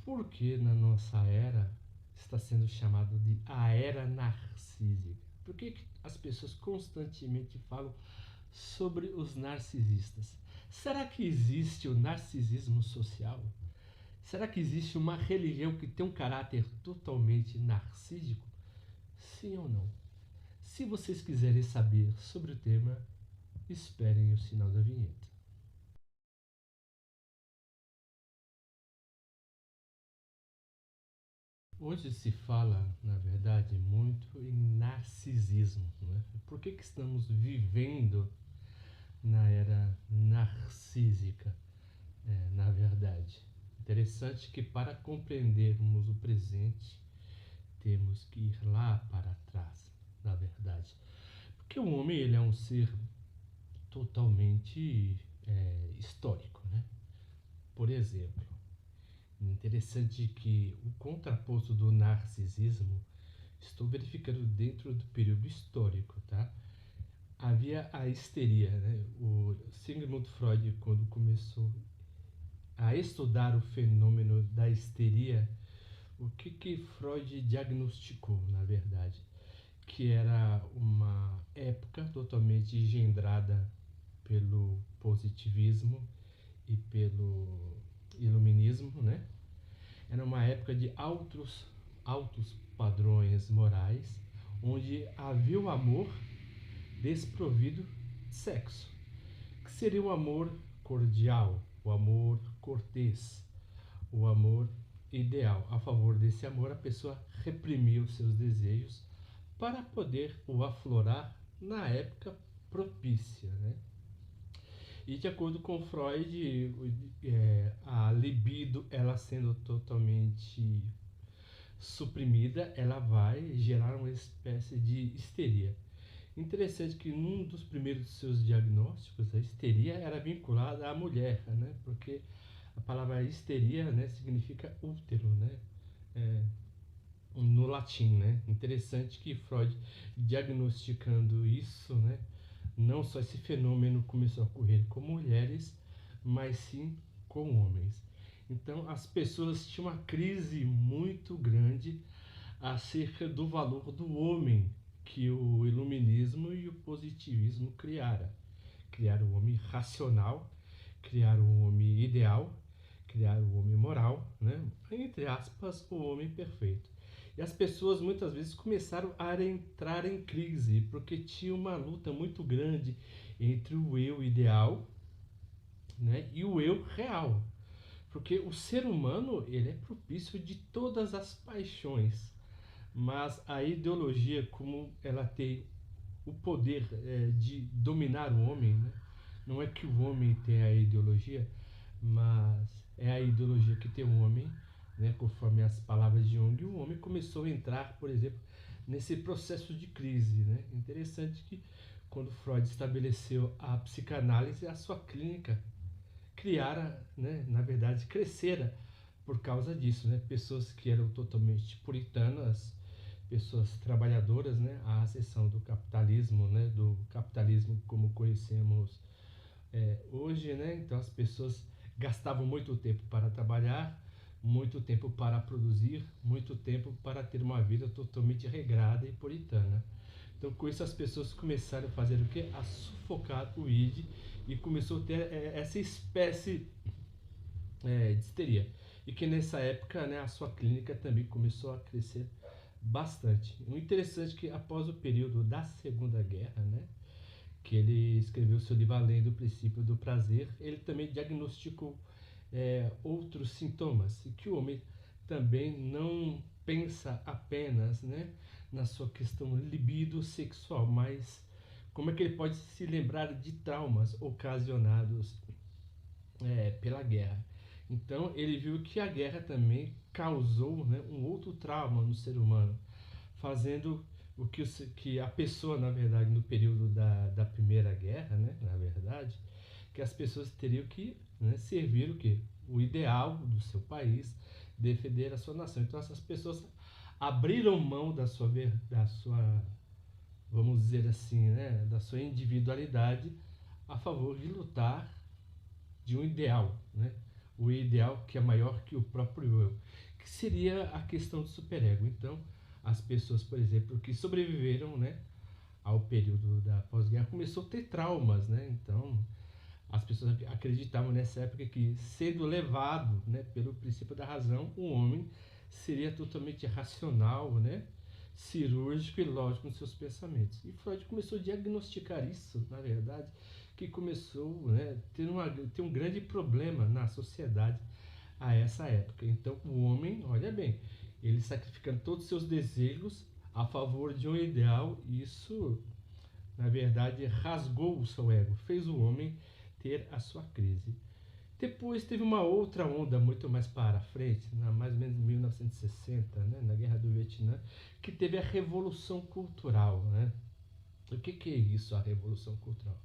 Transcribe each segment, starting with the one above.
por que na nossa era está sendo chamado de a era narcísica? Por que as pessoas constantemente falam sobre os narcisistas? Será que existe o narcisismo social? Será que existe uma religião que tem um caráter totalmente narcísico? Sim ou não? Se vocês quiserem saber sobre o tema, esperem o sinal da vinheta. Hoje se fala, na verdade, muito em narcisismo, não é? Por que estamos vivendo na era narcísica, na verdade? Interessante que para compreendermos o presente, temos que ir lá para trás, na verdade. Porque o homem ele é um ser totalmente histórico, né? Por exemplo, interessante que o contraposto do narcisismo estou verificando dentro do período histórico, tá? Havia a histeria, né? O Sigmund Freud, quando começou a estudar o fenômeno da histeria, o que Freud diagnosticou, na verdade? Que era uma época totalmente engendrada pelo positivismo e pelo iluminismo, né? Era uma época de altos padrões morais, onde havia o amor desprovido de sexo, que seria o amor cordial, o amor cortês, o amor ideal. A favor desse amor, a pessoa reprimia os seus desejos para poder o aflorar na época propícia, né? E de acordo com Freud, a libido, ela sendo totalmente suprimida, ela vai gerar uma espécie de histeria. Interessante que num dos primeiros de seus diagnósticos, a histeria era vinculada à mulher, né? Porque a palavra histeria, né, significa útero, né? É, no latim, né? Interessante que Freud, diagnosticando isso, né, não só esse fenômeno começou a ocorrer com mulheres, mas sim com homens. Então, as pessoas tinham uma crise muito grande acerca do valor do homem que o iluminismo e o positivismo criaram. Criaram o homem racional, criaram o homem ideal, criaram o homem moral, né? Entre aspas, o homem perfeito. E as pessoas muitas vezes começaram a entrar em crise, porque tinha uma luta muito grande entre o eu ideal, né, e o eu real. Porque o ser humano ele é propício de todas as paixões, mas a ideologia, como ela tem o poder de dominar o homem, né? Não é que o homem tem a ideologia, mas é a ideologia que tem o homem, né? Conforme as palavras de Jung, o homem começou a entrar, por exemplo, nesse processo de crise, né? Interessante que quando Freud estabeleceu a psicanálise, a sua clínica criara, né? Na verdade, crescera por causa disso, né? Pessoas que eram totalmente puritanas, pessoas trabalhadoras, né? A ascensão do capitalismo, né? Do capitalismo como conhecemos hoje, né? Então as pessoas gastavam muito tempo para trabalhar, muito tempo para produzir, muito tempo para ter uma vida totalmente regrada e puritana. Então com isso as pessoas começaram a fazer o que? A sufocar o id e começou a ter essa espécie de histeria. E que nessa época, né, a sua clínica também começou a crescer bastante. O interessante é que após o período da Segunda Guerra, né, que ele escreveu seu livro Além do Princípio do Prazer, ele também diagnosticou outros sintomas e que o homem também não pensa apenas, né, na sua questão libido sexual, mas como é que ele pode se lembrar de traumas ocasionados pela guerra. Então ele viu que a guerra também causou, né, um outro trauma no ser humano, fazendo o que a pessoa, na verdade, no período da Primeira Guerra, né, na verdade, que as pessoas teriam que, né, servir o que? O ideal do seu país, defender a sua nação. Então essas pessoas abriram mão da sua, vamos dizer assim, né, da sua individualidade a favor de lutar de um ideal, né? o ideal que é maior que o próprio eu, que seria a questão do superego. Então, as pessoas, por exemplo, que sobreviveram, né, ao período da pós-guerra, começou a ter traumas, né? Então, as pessoas acreditavam nessa época que, sendo levado, né, pelo princípio da razão, o homem seria totalmente racional, né, cirúrgico e lógico nos seus pensamentos. E Freud começou a diagnosticar isso, na verdade, que começou, né, ter um grande problema na sociedade a essa época. Então, o homem, olha bem, ele sacrificando todos os seus desejos a favor de um ideal, isso, na verdade, rasgou o seu ego, fez o homem ter a sua crise. Depois teve uma outra onda muito mais para frente, mais ou menos em 1960, né, na Guerra do Vietnã, que teve a Revolução Cultural. Né? O que é isso, a Revolução Cultural?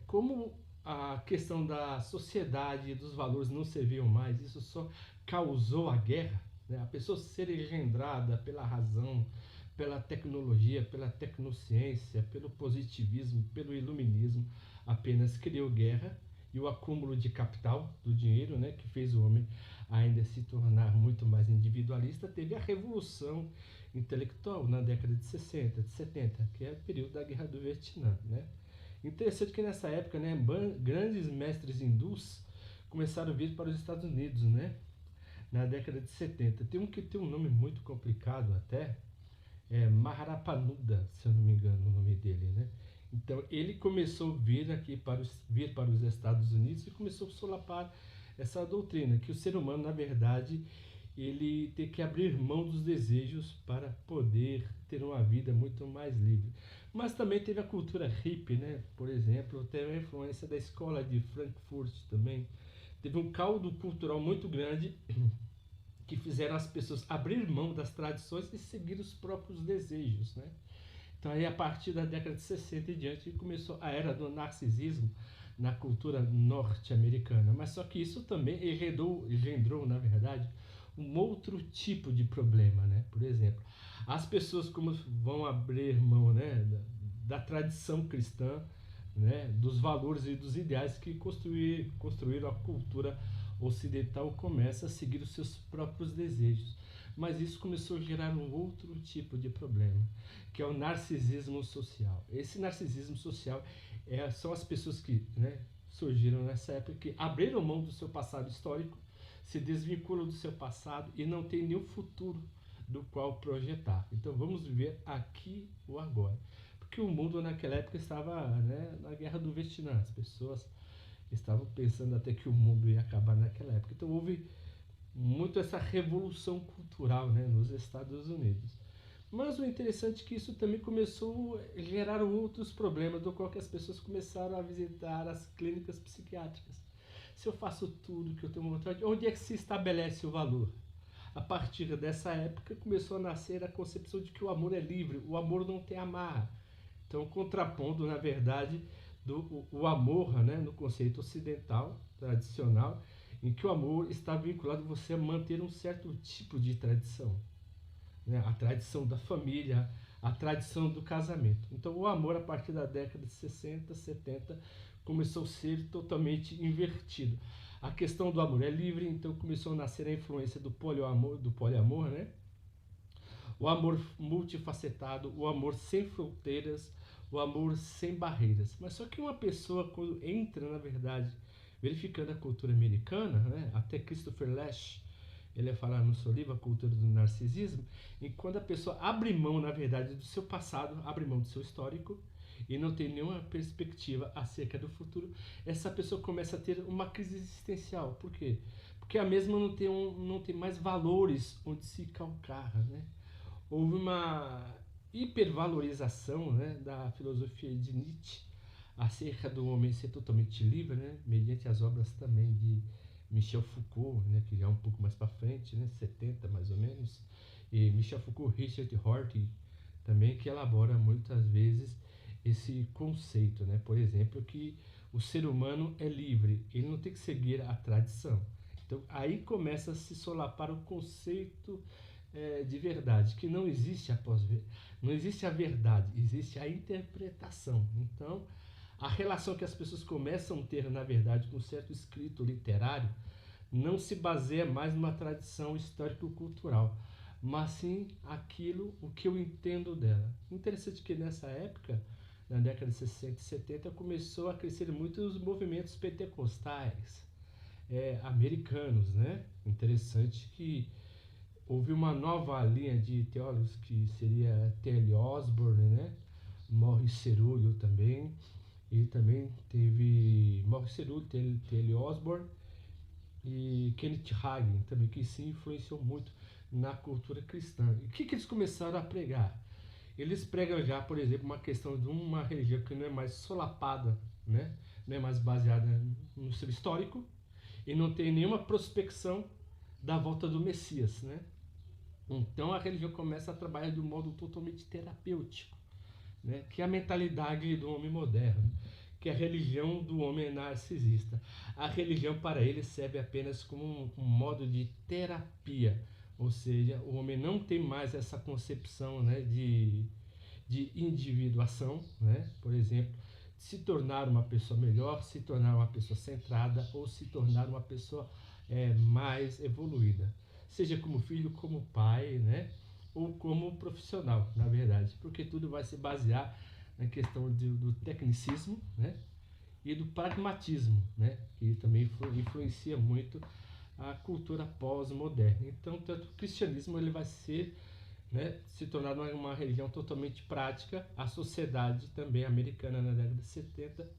Como a questão da sociedade e dos valores não serviam mais, isso só causou a guerra, né? A pessoa ser engendrada pela razão, pela tecnologia, pela tecnociência, pelo positivismo, pelo iluminismo, apenas criou guerra e o acúmulo de capital, do dinheiro, né, que fez o homem ainda se tornar muito mais individualista. Teve a revolução intelectual na década de 60, de 70, que é o período da Guerra do Vietnã, né? Interessante que nessa época, né, grandes mestres hindus começaram a vir para os Estados Unidos, né, na década de 70. Tem um que tem um nome muito complicado até, Maharapanuda, se eu não me engano o nome dele, né? Então ele começou a vir para os Estados Unidos e começou a solapar essa doutrina, que o ser humano, na verdade, ele tem que abrir mão dos desejos para poder ter uma vida muito mais livre. Mas também teve a cultura hippie, né? Por exemplo, teve a influência da escola de Frankfurt também. Teve um caldo cultural muito grande que fizeram as pessoas abrir mão das tradições e seguir os próprios desejos, né? Então aí a partir da década de 60 e diante começou a era do narcisismo na cultura norte-americana. Mas só que isso também engendrou, na verdade, um outro tipo de problema, né? Por exemplo, as pessoas como vão abrir mão, né, da tradição cristã, né, dos valores e dos ideais que construíram a cultura ocidental, começa a seguir os seus próprios desejos. Mas isso começou a gerar um outro tipo de problema, que é o narcisismo social. Esse narcisismo social são as pessoas que, né, surgiram nessa época, que abriram mão do seu passado histórico, se desvinculam do seu passado e não tem nenhum futuro do qual projetar. Então vamos viver aqui ou agora. Porque o mundo naquela época estava, né, na Guerra do Vietnã. As pessoas estavam pensando até que o mundo ia acabar naquela época. Então houve muito essa revolução cultural, né, nos Estados Unidos. Mas o interessante é que isso também começou a gerar outros problemas, do qual que as pessoas começaram a visitar as clínicas psiquiátricas. Se eu faço tudo que eu tenho vontade, onde é que se estabelece o valor? A partir dessa época começou a nascer a concepção de que o amor é livre, o amor não tem amarra. Então, contrapondo, na verdade, o amor, né, no conceito ocidental, tradicional, em que o amor está vinculado a você a manter um certo tipo de tradição, né? A tradição da família, a tradição do casamento. Então, o amor, a partir da década de 60, 70, começou a ser totalmente invertido. A questão do amor é livre, então começou a nascer a influência do poliamor, né? O amor multifacetado, o amor sem fronteiras, o amor sem barreiras. Mas só que uma pessoa, quando entra, na verdade, verificando a cultura americana, né? Até Christopher Lasch, ele vai falar no seu livro A Cultura do Narcisismo, e quando a pessoa abre mão, na verdade, do seu passado, abre mão do seu histórico, e não tem nenhuma perspectiva acerca do futuro, essa pessoa começa a ter uma crise existencial. Por quê? Porque a mesma não tem mais valores onde se calcar, né? Houve uma hipervalorização, né, da filosofia de Nietzsche acerca do homem ser totalmente livre, né, mediante as obras também de Michel Foucault, né, que já é um pouco mais para frente, né, 70 mais ou menos, e Michel Foucault, Richard Rorty também, que elabora muitas vezes esse conceito, né, por exemplo, que o ser humano é livre, ele não tem que seguir a tradição. Então aí começa a se solapar o conceito de verdade, que não existe não existe a verdade, existe a interpretação. Então, a relação que as pessoas começam a ter, na verdade, com um certo escrito literário, não se baseia mais numa tradição histórico-cultural, mas sim aquilo o que eu entendo dela. Interessante que nessa época, na década de 60 e 70, começou a crescer muito os movimentos pentecostais americanos, né? Interessante que houve uma nova linha de teólogos que seria T.L. Osborne, né? Morris Cerullo também, e também teve Morris Cerullo, T.L. Osborne e Kenneth Hagin também, que se influenciou muito na cultura cristã. E o que eles começaram a pregar? Eles pregam já, por exemplo, uma questão de uma religião que não é mais solapada, né? Não é mais baseada no seu histórico e não tem nenhuma prospecção da volta do Messias, né? Então a religião começa a trabalhar de um modo totalmente terapêutico, né? Que é a mentalidade do homem moderno, que é a religião do homem narcisista. A religião para ele serve apenas como um modo de terapia, ou seja, o homem não tem mais essa concepção, né, de individuação, né? Por exemplo, se tornar uma pessoa melhor, se tornar uma pessoa centrada ou se tornar uma pessoa mais evoluída, seja como filho, como pai, né? Ou como profissional, na verdade, porque tudo vai se basear na questão do tecnicismo, né? E do pragmatismo, né? Que também influencia muito a cultura pós-moderna. Então, tanto o cristianismo ele vai ser, né, se tornar uma religião totalmente prática. A sociedade também americana na década de 70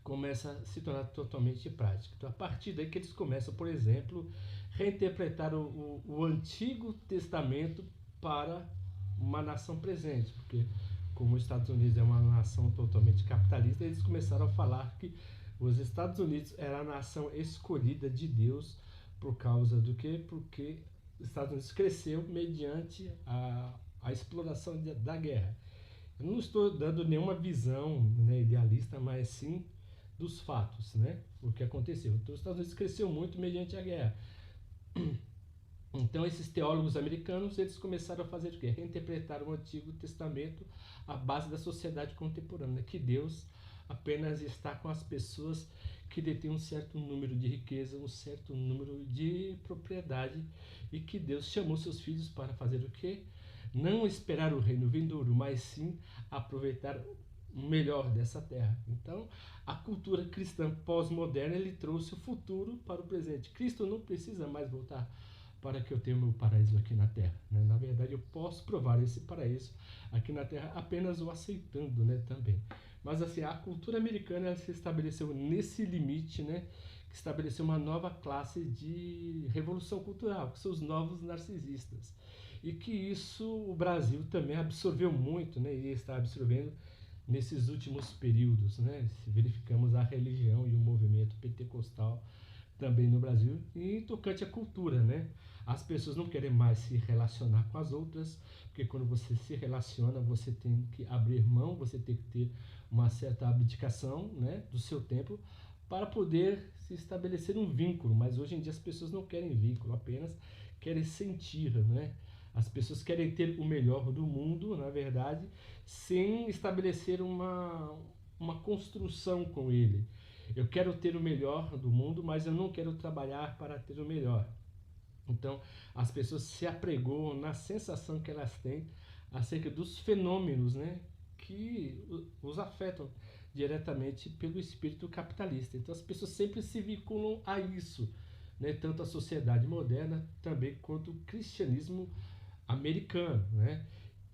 começa a se tornar totalmente prática. Então, a partir daí que eles começam, por exemplo, reinterpretar o Antigo Testamento para uma nação presente, porque como os Estados Unidos é uma nação totalmente capitalista, eles começaram a falar que os Estados Unidos era a nação escolhida de Deus por causa do quê? Porque os Estados Unidos cresceu mediante a exploração da guerra. Eu não estou dando nenhuma visão, né, idealista, mas sim dos fatos, né? O que aconteceu. Então, os Estados Unidos cresceu muito mediante a guerra. Então, esses teólogos americanos, eles começaram a fazer o quê? Reinterpretar o Antigo Testamento à base da sociedade contemporânea, que Deus apenas está com as pessoas que detêm um certo número de riqueza, um certo número de propriedade, e que Deus chamou seus filhos para fazer o quê? Não esperar o reino vindouro, mas sim aproveitar o melhor dessa terra. Então, a cultura cristã pós-moderna, ele trouxe o futuro para o presente. Cristo não precisa mais voltar para que eu tenha o meu paraíso aqui na Terra, né? Na verdade, eu posso provar esse paraíso aqui na Terra apenas o aceitando, né, também. Mas assim, a cultura americana ela se estabeleceu nesse limite, né, que estabeleceu uma nova classe de revolução cultural, que são os novos narcisistas. E que isso o Brasil também absorveu muito, né, e está absorvendo nesses últimos períodos, né? Se verificamos a religião e o movimento pentecostal também no Brasil e tocante à cultura, né? As pessoas não querem mais se relacionar com as outras, porque quando você se relaciona, você tem que abrir mão, você tem que ter uma certa abdicação, né, do seu tempo para poder se estabelecer um vínculo. Mas hoje em dia as pessoas não querem vínculo, apenas querem sentir, né? As pessoas querem ter o melhor do mundo, na verdade, sem estabelecer uma construção com ele. Eu quero ter o melhor do mundo, mas eu não quero trabalhar para ter o melhor. Então, as pessoas se apregoam na sensação que elas têm acerca dos fenômenos, né, que os afetam diretamente pelo espírito capitalista. Então, as pessoas sempre se vinculam a isso, né, tanto a sociedade moderna também quanto o cristianismo americano, né?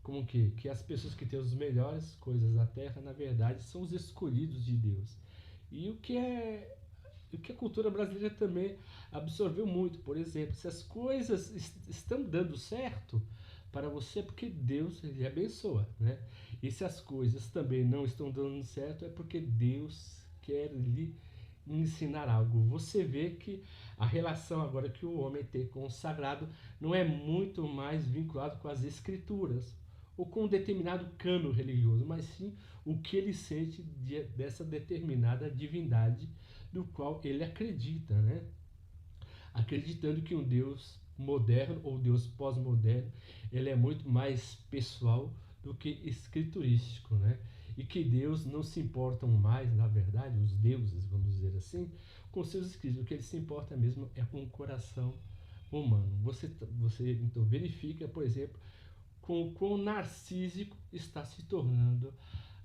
Como que as pessoas que têm as melhores coisas da terra, na verdade, são os escolhidos de Deus. E o que a cultura brasileira também absorveu muito. Por exemplo, se as coisas estão dando certo para você, é porque Deus lhe abençoa, né? E se as coisas também não estão dando certo, é porque Deus quer lhe ensinar algo. Você vê que a relação agora que o homem tem com o sagrado não é muito mais vinculado com as escrituras ou com um determinado cano religioso, mas sim o que ele sente dessa determinada divindade do qual ele acredita, né? Acreditando que um Deus moderno ou Deus pós-moderno ele é muito mais pessoal do que escriturístico, né? e que Deus não se importam mais, na verdade, os deuses, vamos dizer assim, com seus escritos. O que ele se importa mesmo é com o coração humano. Você então verifica, por exemplo, com o quão narcísico está se tornando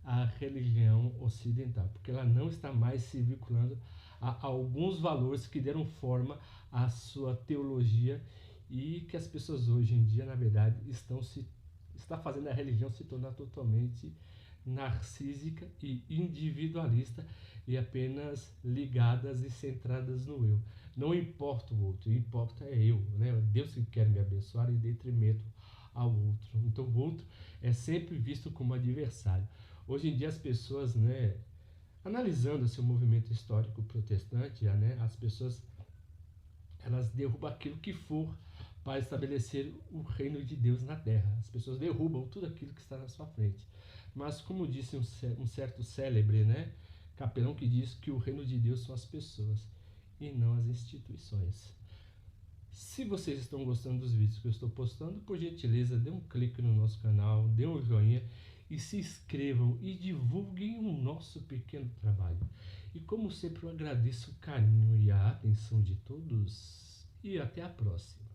a religião ocidental, porque ela não está mais se vinculando a alguns valores que deram forma à sua teologia e que as pessoas hoje em dia, na verdade, está fazendo a religião se tornar totalmente narcísica e individualista e apenas ligadas e centradas no eu. Não importa o outro, importa é eu, né? Deus que quer me abençoar em detrimento ao outro. Então o outro é sempre visto como adversário. Hoje em dia as pessoas, né, analisando esse movimento histórico protestante, né, as pessoas elas derrubam aquilo que for para estabelecer o reino de Deus na terra. As pessoas derrubam tudo aquilo que está na sua frente. Mas como disse um certo célebre, né, capelão, que diz que o reino de Deus são as pessoas e não as instituições. Se vocês estão gostando dos vídeos que eu estou postando, por gentileza, dê um clique no nosso canal, dê um joinha e se inscrevam e divulguem o nosso pequeno trabalho. E como sempre, eu agradeço o carinho e a atenção de todos e até a próxima.